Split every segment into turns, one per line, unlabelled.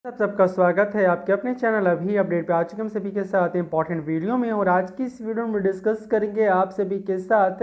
सबका स्वागत है आपके अपने चैनल अभी अपडेट पे। आज हम सभी के साथ इंपॉर्टेंट वीडियो में और आज की इस वीडियो में डिस्कस करेंगे आप सभी के साथ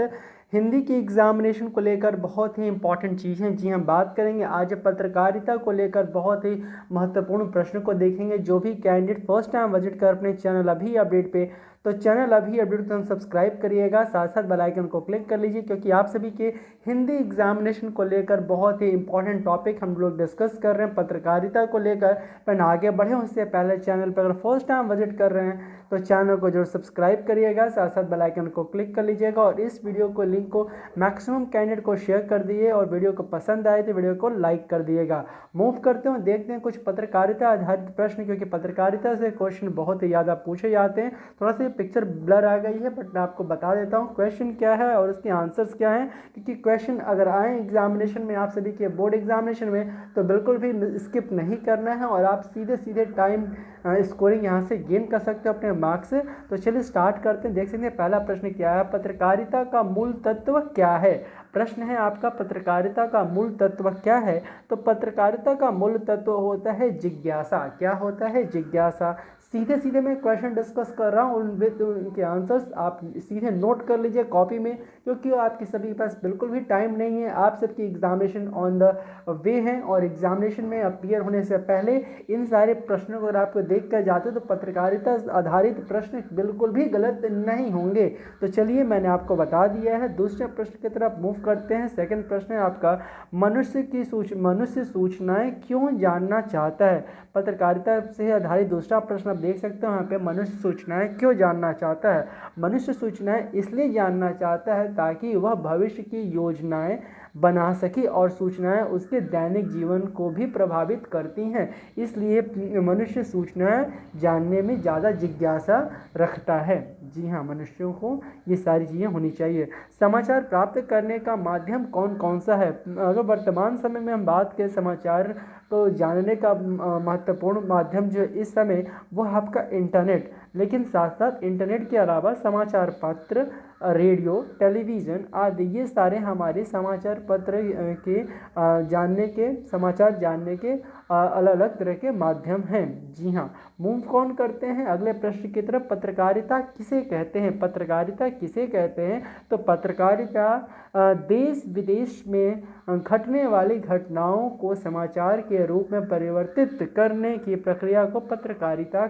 हिंदी की एग्जामिनेशन को लेकर बहुत ही इंपॉर्टेंट चीज़ें। जी हम बात करेंगे आज पत्रकारिता को लेकर बहुत ही महत्वपूर्ण प्रश्न को देखेंगे। जो भी कैंडिडेट फर्स्ट टाइम विजिट कर अपने चैनल अभी अपडेट पे तो चैनल अभी अपडेट को सब्सक्राइब करिएगा, साथ साथ बेल आइकन को क्लिक कर लीजिए क्योंकि आप सभी के हिंदी एग्जामिनेशन को लेकर बहुत ही इंपॉर्टेंट टॉपिक हम लोग डिस्कस कर रहे हैं पत्रकारिता को लेकर। पर आगे बढ़े उससे पहले चैनल पर अगर फर्स्ट टाइम विजिट कर रहे हैं तो चैनल को जरूर सब्सक्राइब करिएगा, साथ साथ बेल आइकन को क्लिक कर लीजिएगा और इस वीडियो को लिंक को मैक्सिमम कैंडिडेट को शेयर कर दिए और वीडियो को पसंद आए तो वीडियो को लाइक कर दिएगा। मूव करते हैं, देखते हैं कुछ पत्रकारिता आधारित प्रश्न, क्योंकि पत्रकारिता से क्वेश्चन बहुत ही ज़्यादा पूछे जाते हैं। थोड़ा सा पिक्चर ब्लर आ गई है बट मैं आपको बता देता हूँ क्वेश्चन क्या है और उसके आंसर्स क्या हैं, क्योंकि क्वेश्चन अगर आए एग्जामिनेशन में आप सभी के बोर्ड एग्जामिनेशन में तो बिल्कुल भी स्किप नहीं करना है और आप सीधे सीधे टाइम स्कोरिंग यहाँ से गेन कर सकते हो अपने मार्क्स से। तो चलिए स्टार्ट करते हैं। देख सकते हैं पहला प्रश्न क्या है, पत्रकारिता का मूल तत्व क्या है। प्रश्न है आपका, पत्रकारिता का मूल तत्व क्या है। तो पत्रकारिता का मूल तत्व होता है जिज्ञासा। क्या होता है? जिज्ञासा। सीधे सीधे मैं क्वेश्चन डिस्कस कर रहा हूँ, उनके आंसर्स आप सीधे नोट कर लीजिए कॉपी में, क्योंकि आपके सभी के पास बिल्कुल भी टाइम नहीं है। आप सबकी एग्जामिनेशन ऑन द वे हैं और एग्जामिनेशन में अपीयर होने से पहले इन सारे प्रश्नों को अगर आपको देख कर जाते तो पत्रकारिता आधारित प्रश्न बिल्कुल भी गलत नहीं होंगे। तो चलिए मैंने आपको बता दिया है। दूसरे प्रश्न की तरफ मूव करते हैं। सेकंड प्रश्न है आपका, मनुष्य सूचनाएं क्यों जानना चाहता है। पत्रकारिता से आधारित दूसरा प्रश्न आप देख सकते हो यहाँ पे, मनुष्य सूचनाएं क्यों जानना चाहता है। मनुष्य सूचनाएं इसलिए जानना चाहता है ताकि वह भविष्य की योजनाएं बना सके और सूचनाएं उसके दैनिक जीवन को भी प्रभावित करती हैं, इसलिए मनुष्य सूचनाएं जानने में ज़्यादा जिज्ञासा रखता है। जी हाँ, मनुष्यों को ये सारी चीज़ें होनी चाहिए। समाचार प्राप्त करने का माध्यम कौन कौन सा है। अगर वर्तमान समय में हम बात करें समाचार तो जानने का महत्वपूर्ण माध्यम जो इस समय वो है आपका इंटरनेट, लेकिन साथ साथ इंटरनेट के अलावा समाचार पत्र, रेडियो, टेलीविज़न आदि ये सारे हमारे समाचार पत्र के समाचार जानने के अलग अलग तरह के माध्यम हैं। जी हाँ, मूव कौन करते हैं अगले प्रश्न की तरफ। पत्रकारिता किसे कहते हैं। पत्रकारिता किसे कहते हैं। तो पत्रकारिता देश विदेश में घटने वाली घटनाओं को समाचार के रूप में परिवर्तित करने की प्रक्रिया को पत्रकारिता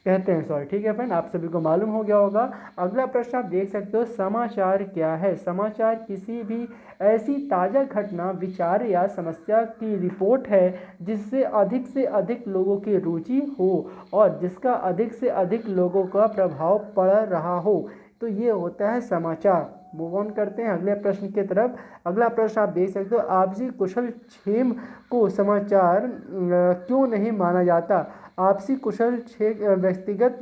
कहते हैं सॉरी, ठीक है फ्रेंड, आप सभी को मालूम हो गया होगा। अगला प्रश्न आप देख सकते हो, समाचार क्या है। समाचार किसी भी ऐसी ताज़ा घटना, विचार या समस्या की रिपोर्ट है जिससे अधिक लोगों की रुचि हो और जिसका अधिक से अधिक लोगों का प्रभाव पड़ रहा हो, तो ये होता है समाचार। मूव ऑन करते हैं अगले प्रश्न की तरफ। अगला प्रश्न आप देख सकते हो, आपसी कुशल क्षेम को समाचार क्यों नहीं माना जाता। आपसी कुशल क्षेम व्यक्तिगत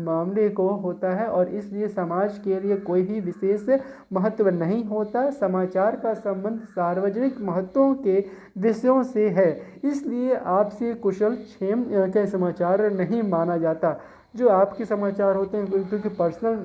मामले को होता है और इसलिए समाज के लिए कोई भी विशेष महत्व नहीं होता। समाचार का संबंध सार्वजनिक महत्वों के विषयों से है, इसलिए आपसी कुशल क्षेम के समाचार नहीं माना जाता। जो आपके समाचार होते हैं क्योंकि पर्सनल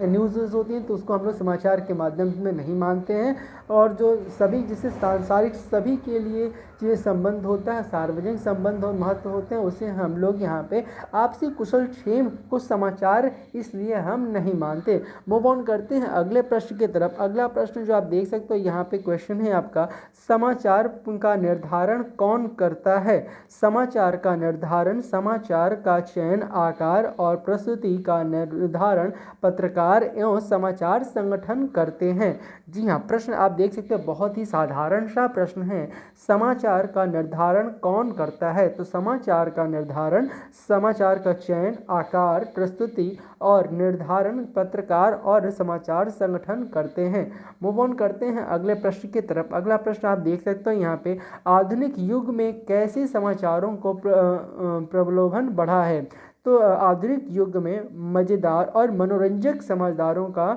न्यूज़ होती हैं तो उसको हम लोग समाचार के माध्यम में नहीं मानते हैं, और जो सभी जिससे सांसारिक सभी के लिए ये संबंध होता है, सार्वजनिक संबंध और महत्व होते हैं, उसे हम लोग यहाँ पे आपसी कुशल क्षेम कुछ समाचार इसलिए हम नहीं मानते। मूव ऑन करते हैं अगले प्रश्न की तरफ। अगला प्रश्न जो आप देख सकते हो यहाँ पे क्वेश्चन है आपका, समाचार का निर्धारण कौन करता है। समाचार का निर्धारण, समाचार का चयन, आकार और प्रस्तुति का निर्धारण पत्रकार एवं समाचार संगठन करते हैं। जी हाँ, प्रश्न आप देख सकते हो बहुत ही साधारण सा प्रश्न है, समाचार का निर्धारण कौन करता है। तो समाचार का निर्धारण, समाचार का चयन, आकार, प्रस्तुति और निर्धारण पत्रकार और समाचार संगठन करते हैं। मूव ऑन करते हैं अगले प्रश्न की तरफ। अगला प्रश्न आप देख सकते हो यहाँ पे, आधुनिक युग में कैसे समाचारों को प्रलोभन बढ़ा है। तो आधुनिक युग में मज़ेदार और मनोरंजक समाचारों का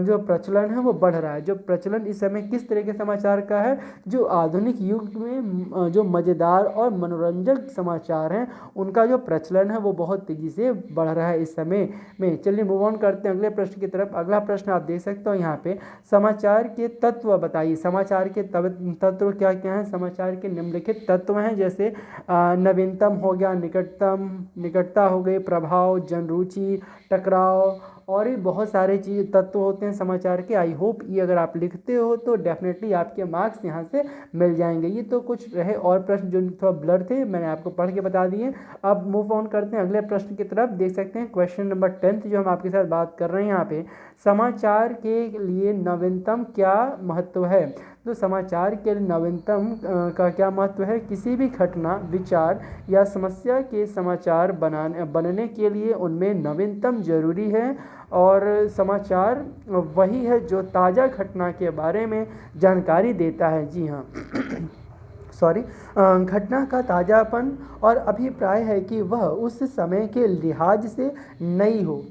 जो प्रचलन है वो बढ़ रहा है। जो प्रचलन इस समय किस तरह के समाचार का है, जो आधुनिक युग में जो मज़ेदार और मनोरंजक समाचार हैं उनका जो प्रचलन है वो बहुत तेज़ी से बढ़ रहा है इस समय में। चलिए मूव ऑन करते हैं अगले प्रश्न की तरफ। अगला प्रश्न आप देख सकते हो यहाँ पे, समाचार के तत्व बताइए। समाचार के तत्व क्या क्या हैं? समाचार के निम्नलिखित तत्व हैं, जैसे नवीनतम हो गया, निकटता हो गई, प्रभाव, जनरुचि, टकराव, और भी बहुत सारे चीज़ तत्व होते हैं समाचार के। आई होप ये अगर आप लिखते हो तो डेफिनेटली आपके मार्क्स यहाँ से मिल जाएंगे। ये तो कुछ रहे और प्रश्न जो थोड़ा ब्लर थे, मैंने आपको पढ़ के बता दिए। अब मूव ऑन करते हैं अगले प्रश्न की तरफ। देख सकते हैं क्वेश्चन नंबर 10 जो हम आपके साथ बात कर रहे हैं यहाँ पे, समाचार के लिए नवीनतम क्या महत्व है? तो समाचार के लिए नवीनतम का क्या महत्व है? किसी भी घटना, विचार या समस्या के समाचार बनने के लिए उनमें नवीनतम जरूरी है, और समाचार वही है जो ताज़ा घटना के बारे में जानकारी देता है। जी हाँ घटना का ताज़ापन और अभिप्राय है कि वह उस समय के लिहाज से नई हो।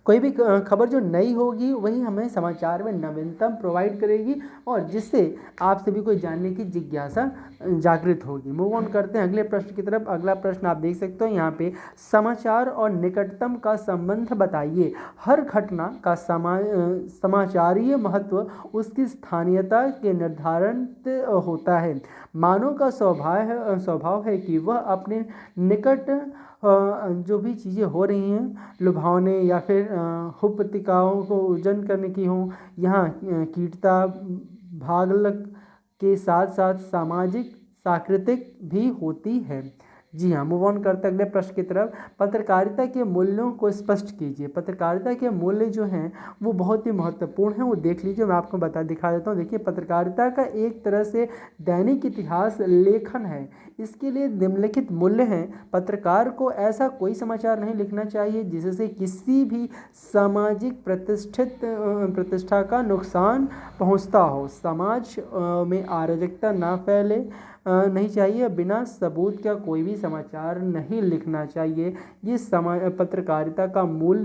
कोई भी खबर जो नई होगी वही हमें समाचार में नवीनतम प्रोवाइड करेगी, और जिससे आप सभी को जानने की जिज्ञासा जागृत होगी। मूव ऑन करते हैं अगले प्रश्न की तरफ। अगला प्रश्न आप देख सकते हो यहाँ पे, समाचार और निकटतम का संबंध बताइए। हर घटना का समाचारीय महत्व उसकी स्थानीयता के निर्धारित होता है। मानव का स्वभाव है कि वह अपने निकट जो भी चीज़ें हो रही हैं, लुभावने या फिर हुपतिकाओं को उजन करने की हों, यहाँ कीटता भागलक के साथ साथ सामाजिक सांस्कृतिक भी होती है। जी हाँ, मूव ऑन करते हैं अगले प्रश्न की तरफ। पत्रकारिता के मूल्यों को स्पष्ट कीजिए। पत्रकारिता के मूल्य जो हैं वो बहुत ही महत्वपूर्ण हैं, वो देख लीजिए, मैं आपको दिखा देता हूँ। देखिए, पत्रकारिता का एक तरह से दैनिक इतिहास लेखन है। इसके लिए निम्नलिखित मूल्य हैं। पत्रकार को ऐसा कोई समाचार नहीं लिखना चाहिए जिससे किसी भी सामाजिक प्रतिष्ठा का नुकसान पहुंचता हो। समाज में अराजकता ना फैले नहीं चाहिए। बिना सबूत का कोई भी समाचार नहीं लिखना चाहिए। ये पत्रकारिता का मूल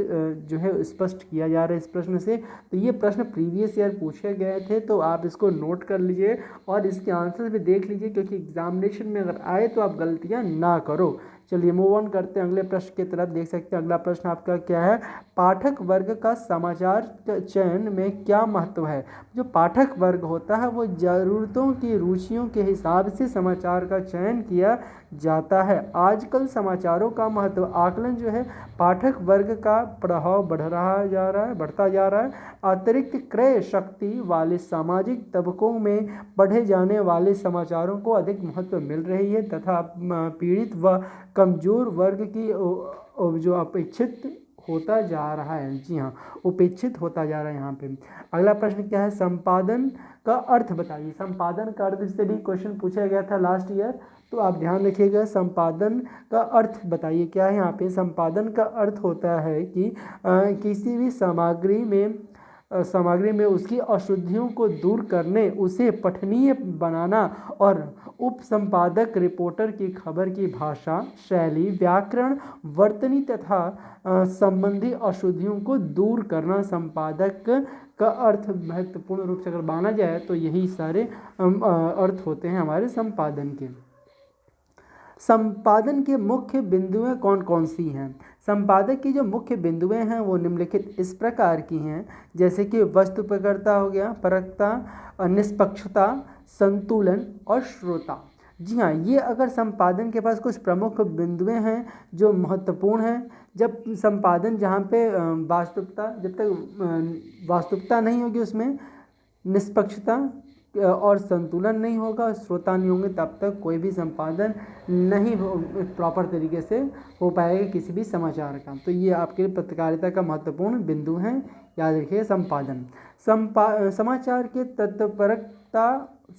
जो है स्पष्ट किया जा रहा है इस प्रश्न से। तो ये प्रश्न प्रीवियस ईयर पूछे गए थे, तो आप इसको नोट कर लीजिए और इसके आंसर भी देख लीजिए, क्योंकि एग्जामिनेशन में अगर आए तो आप गलतियां ना करो। चलिए मूव ऑन करते हैं अगले प्रश्न की तरफ। देख सकते हैं अगला प्रश्न आपका क्या है, पाठक वर्ग का समाचार चयन में क्या महत्व है? जो पाठक वर्ग होता है वो ज़रूरतों की रुचियों के हिसाब से समाचार का चयन किया जाता है। आजकल समाचारों का महत्व आकलन जो है पाठक वर्ग का प्रभाव बढ़ता जा रहा है। अतिरिक्त क्रय शक्ति वाले सामाजिक तबकों में पढ़े जाने वाले समाचारों को अधिक महत्व मिल रही है, तथा पीड़ित व कमजोर वर्ग की जो अपेक्षित होता जा रहा है। जी हाँ, उपेक्षित होता जा रहा है यहाँ पे। अगला प्रश्न क्या है, संपादन का अर्थ बताइए। संपादन का अर्थ से भी क्वेश्चन पूछा गया था लास्ट ईयर, तो आप ध्यान रखिएगा। संपादन का अर्थ बताइए क्या है यहाँ पे। संपादन का अर्थ होता है कि किसी भी सामग्री में उसकी अशुद्धियों को दूर करने, उसे पठनीय बनाना, और उपसंपादक रिपोर्टर की खबर की भाषा, शैली, व्याकरण, वर्तनी तथा संबंधी अशुद्धियों को दूर करना। संपादक का अर्थ महत्वपूर्ण रूप से अगर माना जाए तो यही सारे अर्थ होते हैं हमारे संपादन के। संपादन के मुख्य बिंदुएं कौन कौन सी हैं? संपादक की जो मुख्य बिंदुएं हैं वो निम्नलिखित इस प्रकार की हैं, जैसे कि वस्तुपरकता हो गया, परकता, निष्पक्षता, संतुलन और श्रोता। जी हाँ, ये अगर संपादन के पास कुछ प्रमुख बिंदुएं हैं जो महत्वपूर्ण हैं। जब संपादन जहाँ पे जब तक वास्तविकता नहीं होगी, उसमें निष्पक्षता और संतुलन नहीं होगा, श्रोता नहीं होंगे, तब तक कोई भी संपादन नहीं प्रॉपर तरीके से हो पाएगा किसी भी समाचार का। तो ये आपके लिए पत्रकारिता का महत्वपूर्ण बिंदु हैं, याद रखिए। संपादन समाचार के तत्परता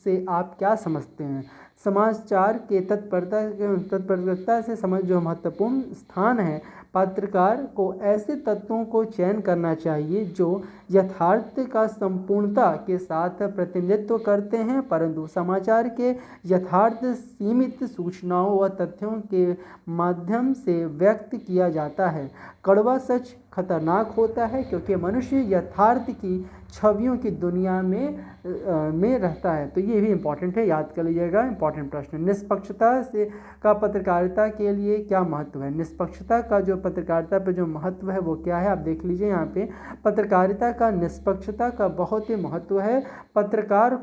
से आप क्या समझते हैं? समाचार के तत्परता से समझ जो महत्वपूर्ण स्थान है, पत्रकार को ऐसे तत्वों को चयन करना चाहिए जो यथार्थ का संपूर्णता के साथ प्रतिनिधित्व करते हैं, परंतु समाचार के यथार्थ सीमित सूचनाओं व तथ्यों के माध्यम से व्यक्त किया जाता है। कड़वा सच खतरनाक होता है क्योंकि मनुष्य यथार्थ की छवियों की दुनिया में रहता है। तो ये भी इम्पॉर्टेंट है, याद कर लीजिएगा, इम्पॉर्टेंट प्रश्न। निष्पक्षता से का पत्रकारिता के लिए क्या महत्व है? निष्पक्षता का जो पत्रकारिता पे जो महत्व है वो क्या है, आप देख लीजिए यहाँ पे। पत्रकारिता का निष्पक्षता का बहुत ही महत्व है। पत्रकार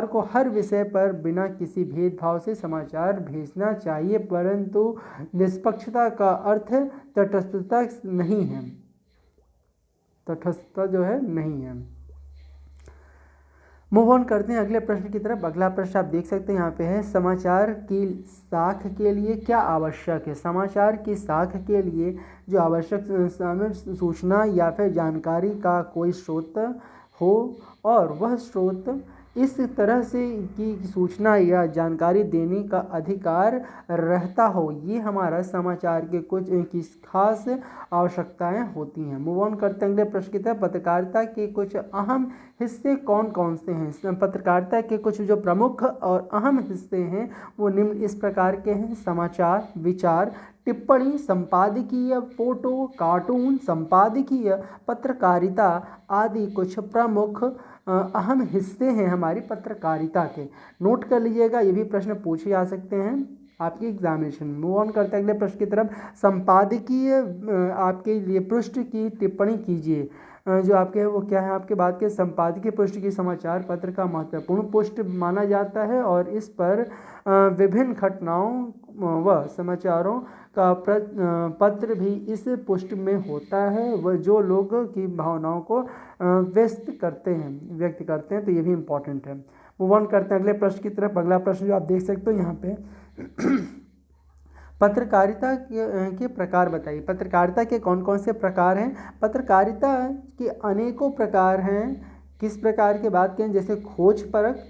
को हर विषय पर बिना किसी भेदभाव से समाचार भेजना चाहिए, परंतु निष्पक्षता का अर्थ तटस्थता नहीं है, तटस्थता जो है नहीं है। मूव ऑन करते हैं अगले प्रश्न की तरफ। अगला प्रश्न आप देख सकते हैं यहाँ पे है, समाचार की साख के लिए क्या आवश्यक है? समाचार की साख के लिए जो आवश्यक सूचना या फिर जानकारी का कोई स्रोत हो और वह स्रोत इस तरह से की सूचना या जानकारी देने का अधिकार रहता हो, ये हमारा समाचार के कुछ खास आवश्यकताएं होती हैं। मूव ऑन करते हैं अगले प्रश्न की तरफ। पत्रकारिता के कुछ अहम हिस्से कौन कौन से हैं? पत्रकारिता के कुछ जो प्रमुख और अहम हिस्से हैं वो निम्न इस प्रकार के हैं: समाचार, विचार, टिप्पणी, संपादकीय, फोटो, कार्टून, संपादकीय पत्रकारिता आदि कुछ प्रमुख अहम हिस्से हैं हमारी पत्रकारिता के। नोट कर लीजिएगा, ये भी प्रश्न पूछे जा सकते हैं आपके एग्जामिनेशन में। मूव ऑन करते हैं अगले प्रश्न की तरफ। संपादकीय आपके लिए पृष्ठ की टिप्पणी कीजिए। जो आपके है वो क्या है, आपके बात के संपादकीय पृष्ठ की समाचार पत्र का महत्वपूर्ण पृष्ठ माना जाता है और इस पर विभिन्न घटनाओं व समाचारों का पत्र भी इस पृष्ठ में होता है, वह जो लोगों की भावनाओं को व्यक्त करते हैं। तो ये भी इम्पोर्टेंट है। मूव ऑन करते हैं अगले प्रश्न की तरफ। अगला प्रश्न जो आप देख सकते हो यहाँ पे पत्रकारिता के प्रकार बताइए। पत्रकारिता के कौन कौन से प्रकार हैं? पत्रकारिता के अनेकों प्रकार हैं। किस प्रकार की बात करें, जैसे खोजपरक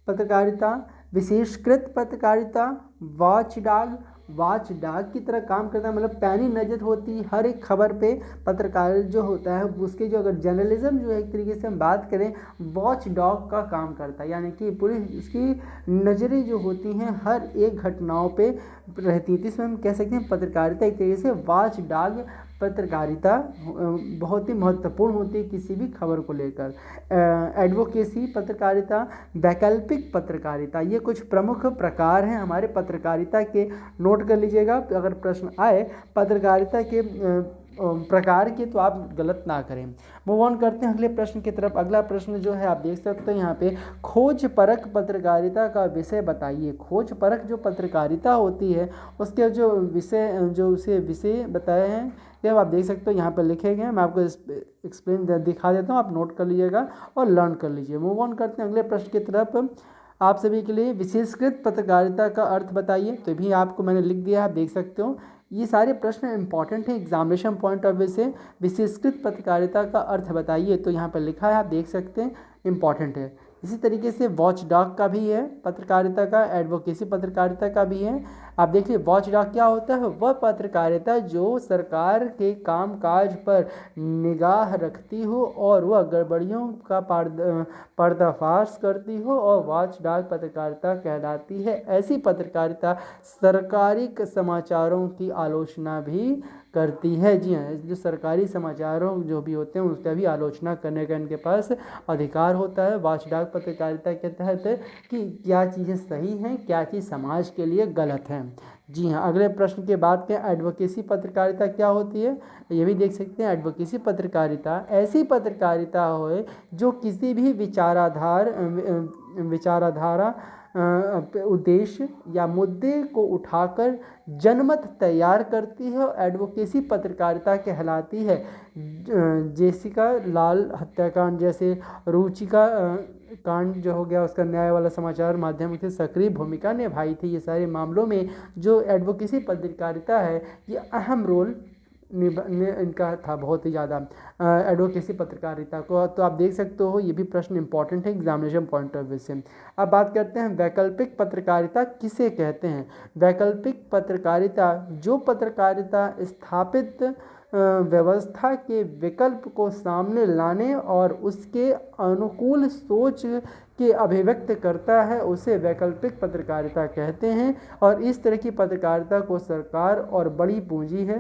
पत्रकारिता, विशेषकृत पत्रकारिता, वाचडाग की तरह काम करता है, मतलब पैनी नज़र होती हर एक खबर पे पत्रकार जो होता है उसके जो अगर जर्नलिज्म जो है एक तरीके से हम बात करें वॉच डॉग का काम करता है, यानी कि पूरी उसकी नज़रें जो होती हैं हर एक घटनाओं पे रहती है। इसमें हम कह सकते हैं पत्रकारिता एक तरीके से वॉच डॉग पत्रकारिता बहुत ही महत्वपूर्ण होती है किसी भी खबर को लेकर। एडवोकेसी पत्रकारिता, वैकल्पिक पत्रकारिता, ये कुछ प्रमुख प्रकार हैं हमारे पत्रकारिता के। नोट कर लीजिएगा, अगर प्रश्न आए पत्रकारिता के प्रकार के तो आप गलत ना करें। मूव ऑन करते हैं अगले प्रश्न की तरफ। अगला प्रश्न जो है आप देख सकते हैं यहाँ पे, खोजपरक पत्रकारिता का विषय बताइए। खोजपरक जो पत्रकारिता होती है उसके जो विषय बताए हैं ये आप देख सकते हो यहाँ पर लिखे गए हैं। मैं आपको एक्सप्लेन दिखा देता हूँ, आप नोट कर लीजिएगा और लर्न कर लीजिए। मूव ऑन करते हैं अगले प्रश्न की तरफ। आप सभी के लिए विशेषकृत पत्रकारिता का अर्थ बताइए। तो भी आपको मैंने लिख दिया है, आप देख सकते हो। ये सारे प्रश्न इंपॉर्टेंट हैं एग्जामिनेशन पॉइंट ऑफ व्यू से। विशेषकृत पत्रकारिता का अर्थ बताइए, तो यहाँ पर लिखा है, आप देख सकते हैं, इंपॉर्टेंट है। इसी तरीके से वॉच डॉग का भी है पत्रकारिता का, एडवोकेसी पत्रकारिता का भी है। आप देखिए वॉच डॉग क्या होता है, वह पत्रकारिता जो सरकार के कामकाज पर निगाह रखती हो और वह गड़बड़ियों का पर्दाफाश करती हो और वॉच डॉग पत्रकारिता कहलाती है। ऐसी पत्रकारिता सरकारी समाचारों की आलोचना भी करती है। जी हाँ, जो सरकारी समाचारों जो भी होते हैं उसका भी आलोचना करने का इनके पास अधिकार होता है वॉचडॉग पत्रकारिता के तहत, कि क्या चीज़ें सही हैं, क्या चीज़ समाज के लिए गलत है। जी हाँ, अगले प्रश्न के बाद के एडवोकेसी पत्रकारिता क्या होती है, ये भी देख सकते हैं। एडवोकेसी पत्रकारिता ऐसी पत्रकारिता हो जो किसी भी विचारधारा उद्देश्य या मुद्दे को उठाकर जनमत तैयार करती है और एडवोकेसी पत्रकारिता कहलाती है। जेसिका लाल हत्याकांड जैसे रुचिका कांड जो हो गया, उसका न्याय वाला समाचार माध्यम से सक्रिय भूमिका निभाई थी। ये सारे मामलों में जो एडवोकेसी पत्रकारिता है ये अहम रोल इनका था बहुत ही ज़्यादा एडवोकेसी पत्रकारिता को। तो आप देख सकते हो ये भी प्रश्न इंपॉर्टेंट है एग्जामिनेशन पॉइंट ऑफ व्यू से। अब बात करते हैं वैकल्पिक पत्रकारिता किसे कहते हैं। वैकल्पिक पत्रकारिता जो पत्रकारिता स्थापित व्यवस्था के विकल्प को सामने लाने और उसके अनुकूल सोच के अभिव्यक्त करता है उसे वैकल्पिक पत्रकारिता कहते हैं। और इस तरह की पत्रकारिता को सरकार और बड़ी पूंजी है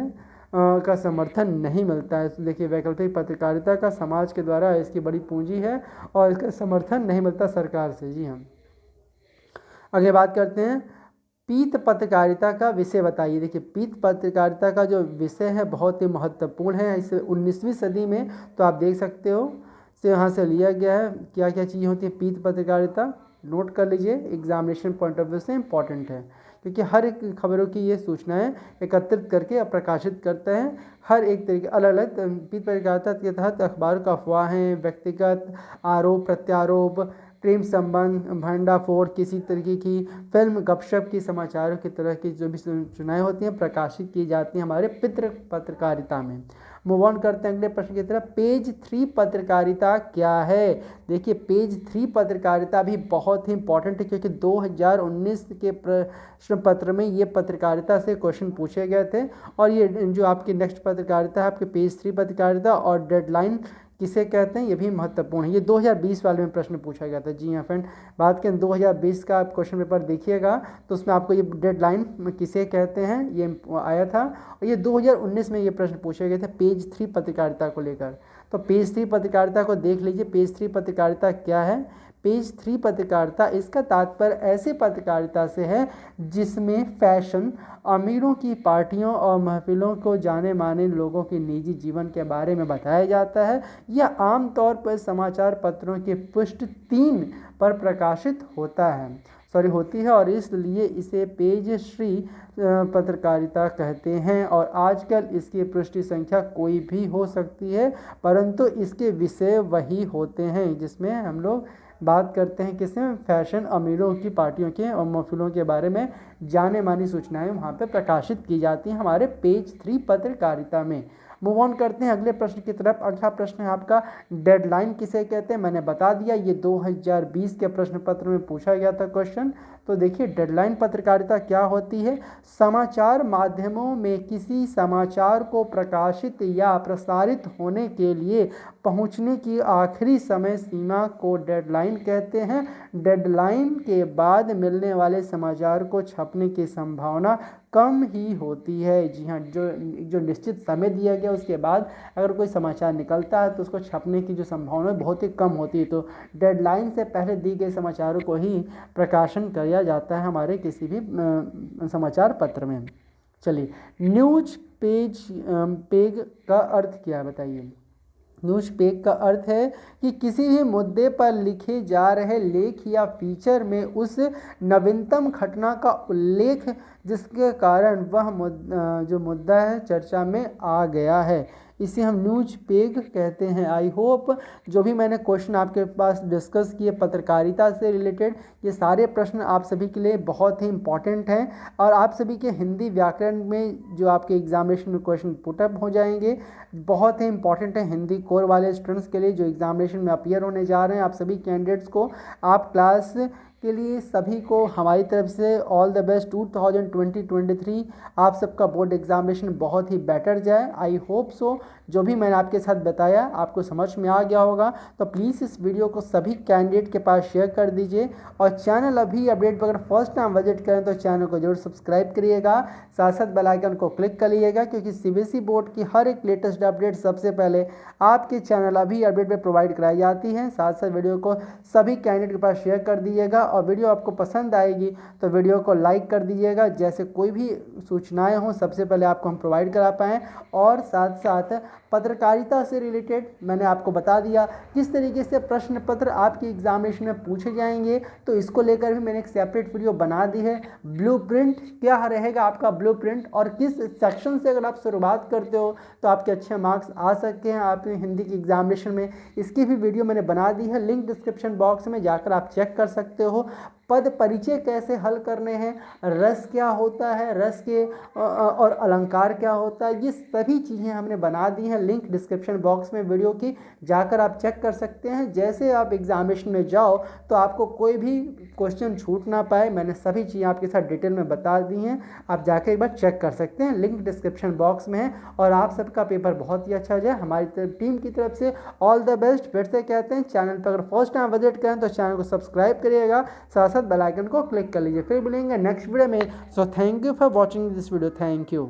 का समर्थन नहीं मिलता है। तो देखिए वैकल्पिक पत्रकारिता का समाज के द्वारा इसकी बड़ी पूंजी है और इसका समर्थन नहीं मिलता सरकार से। जी हाँ, आगे बात करते हैं पीत पत्रकारिता का विषय बताइए। देखिए पीत पत्रकारिता का जो विषय है बहुत ही महत्वपूर्ण है इस 19वीं सदी में। तो आप देख सकते हो से यहाँ से लिया गया है क्या क्या चीज़ें होती है पीत पत्रकारिता, नोट कर लीजिए एग्जामिनेशन पॉइंट ऑफ व्यू से इम्पॉर्टेंट है क्योंकि हर एक खबरों की ये सूचनाएं एकत्रित करके प्रकाशित करते हैं। हर एक तरीके अलग अलग पीत पत्रकारिता के तहत अखबार का अफवाहें, व्यक्तिगत आरोप प्रत्यारोप, प्रेम संबंध, भंडाफोड़, किसी तरीके की फिल्म, गपशप की, समाचारों की तरह की जो भी सूचनाएं होती हैं प्रकाशित की जाती हैं हमारे पत्रकारिता में। मूव ऑन करते हैं अगले प्रश्न की तरफ। पेज 3 पत्रकारिता क्या है। देखिए पेज 3 पत्रकारिता भी बहुत ही इंपॉर्टेंट है क्योंकि 2019 के प्रश्न पत्र में ये पत्रकारिता से क्वेश्चन पूछे गए थे। और ये जो आपकी नेक्स्ट पत्रकारिता है आपके पेज 3 पत्रकारिता और डेडलाइन किसे कहते हैं ये भी महत्वपूर्ण है। ये 2020 वाले में प्रश्न पूछा गया था। जी हाँ फ्रेंड, बात करें 2020 का आप क्वेश्चन पेपर देखिएगा तो उसमें आपको ये डेडलाइन किसे कहते हैं ये आया था। और ये 2019 में ये प्रश्न पूछे गए थे पेज 3 पत्रकारिता को लेकर। तो पेज 3 पत्रकारिता को देख लीजिए। पेज 3 पत्रकारिता क्या है। पेज 3 पत्रकारिता इसका तात्पर्य ऐसे पत्रकारिता से है जिसमें फैशन, अमीरों की पार्टियों और महफिलों को जाने माने लोगों के निजी जीवन के बारे में बताया जाता है। यह आमतौर पर समाचार पत्रों के पृष्ठ 3 पर प्रकाशित होती है और इसलिए इसे पेज 3 पत्रकारिता कहते हैं। और आजकल इसकी पृष्ठ संख्या कोई भी हो सकती है परंतु इसके विषय वही होते हैं जिसमें हम लोग बात करते हैं किसमें, फैशन, अमीरों की पार्टियों के और महफिलों के बारे में जाने मानी सूचनाएं वहाँ पे प्रकाशित की जाती हैं हमारे पेज 3 पत्रकारिता में। मूव ऑन करते हैं अगले प्रश्न की तरफ। अगला प्रश्न है आपका डेडलाइन किसे कहते हैं। मैंने बता दिया ये 2020 के प्रश्न पत्र में पूछा गया था क्वेश्चन। तो देखिए डेडलाइन पत्रकारिता क्या होती है। समाचार माध्यमों में किसी समाचार को प्रकाशित या प्रसारित होने के लिए पहुंचने की आखिरी समय सीमा को डेडलाइन कहते हैं। डेडलाइन के बाद मिलने वाले समाचार को छपने की संभावना कम ही होती है। जी हाँ, जो निश्चित समय दिया गया उसके बाद अगर कोई समाचार निकलता है तो उसको छपने की जो संभावना बहुत ही कम होती है। तो डेडलाइन से पहले दी गए समाचारों को ही प्रकाशन किया जाता है हमारे किसी भी समाचार पत्र में। चलिए न्यूज पेज का अर्थ क्या है बताइए। न्यूज पेज का अर्थ है कि किसी भी मुद्दे पर लिखे जा रहे लेख या फीचर में उस नवीनतम घटना का उल्लेख जिसके कारण वह जो मुद्दा है चर्चा में आ गया है, इसे हम न्यूज पेज कहते हैं। आई होप जो भी मैंने क्वेश्चन आपके पास डिस्कस किए पत्रकारिता से रिलेटेड ये सारे प्रश्न आप सभी के लिए बहुत ही इंपॉर्टेंट हैं और आप सभी के हिंदी व्याकरण में जो आपके एग्जामिनेशन में क्वेश्चन पुटअप हो जाएंगे बहुत ही इंपॉर्टेंट है हिंदी कोर वाले स्टूडेंट्स के लिए जो एग्जामिनेशन में अपीयर होने जा रहे हैं। आप सभी कैंडिडेट्स को आप क्लास के लिए सभी को हमारी तरफ से ऑल द बेस्ट 2023 आप सबका बोर्ड एग्जामिनेशन बहुत ही बेटर जाए। आई होप सो जो भी मैंने आपके साथ बताया आपको समझ में आ गया होगा। तो प्लीज़ इस वीडियो को सभी कैंडिडेट के पास शेयर कर दीजिए और चैनल अभी अपडेट पर अगर फर्स्ट टाइम विजिट करें तो चैनल को जरूर सब्सक्राइब करिएगा, साथ साथ बेल आइकन को क्लिक कर लीजिएगा क्योंकि सीबीएसई बोर्ड की हर एक लेटेस्ट अपडेट सबसे पहले आपके चैनल अभी अपडेट पर प्रोवाइड कराई जाती है। साथ साथ वीडियो को सभी कैंडिडेट के पास शेयर कर दीजिएगा और वीडियो आपको पसंद आएगी तो वीडियो को लाइक कर दीजिएगा जैसे कोई भी सूचनाएं हों सबसे पहले आपको हम प्रोवाइड करा पाएँ। और साथ साथ पत्रकारिता से रिलेटेड मैंने आपको बता दिया किस तरीके से प्रश्न पत्र आपके एग्जामिनेशन में पूछे जाएंगे तो इसको लेकर भी मैंने एक सेपरेट वीडियो बना दी है। ब्लूप्रिंट क्या रहेगा आपका ब्लूप्रिंट और किस सेक्शन से अगर आप शुरुआत करते हो तो आपके अच्छे मार्क्स आ सकते हैं आपके हिंदी के एग्जामिनेशन में, इसकी भी वीडियो मैंने बना दी है। लिंक डिस्क्रिप्शन बॉक्स में जाकर आप चेक कर सकते हो। पद परिचय कैसे हल करने हैं, रस क्या होता है, रस के और अलंकार क्या होता है, ये सभी चीज़ें हमने बना दी हैं। लिंक डिस्क्रिप्शन बॉक्स में वीडियो की जाकर आप चेक कर सकते हैं। जैसे आप एग्जामिनेशन में जाओ तो आपको कोई भी क्वेश्चन छूट ना पाए, मैंने सभी चीज़ें आपके साथ डिटेल में बता दी हैं। आप जाकर एक बार चेक कर सकते हैं, लिंक डिस्क्रिप्शन बॉक्स में है। और आप सबका पेपर बहुत ही अच्छा हो जाए, हमारी टीम की तरफ से ऑल द बेस्ट। फिर से कहते हैं, चैनल पर अगर फर्स्ट टाइम विजिट करें तो चैनल को सब्सक्राइब करिएगा, साथ साथ बेल आइकन को क्लिक कर लीजिए। फिर मिलेंगे नेक्स्ट वीडियो में। So thank you for watching this video. Thank you.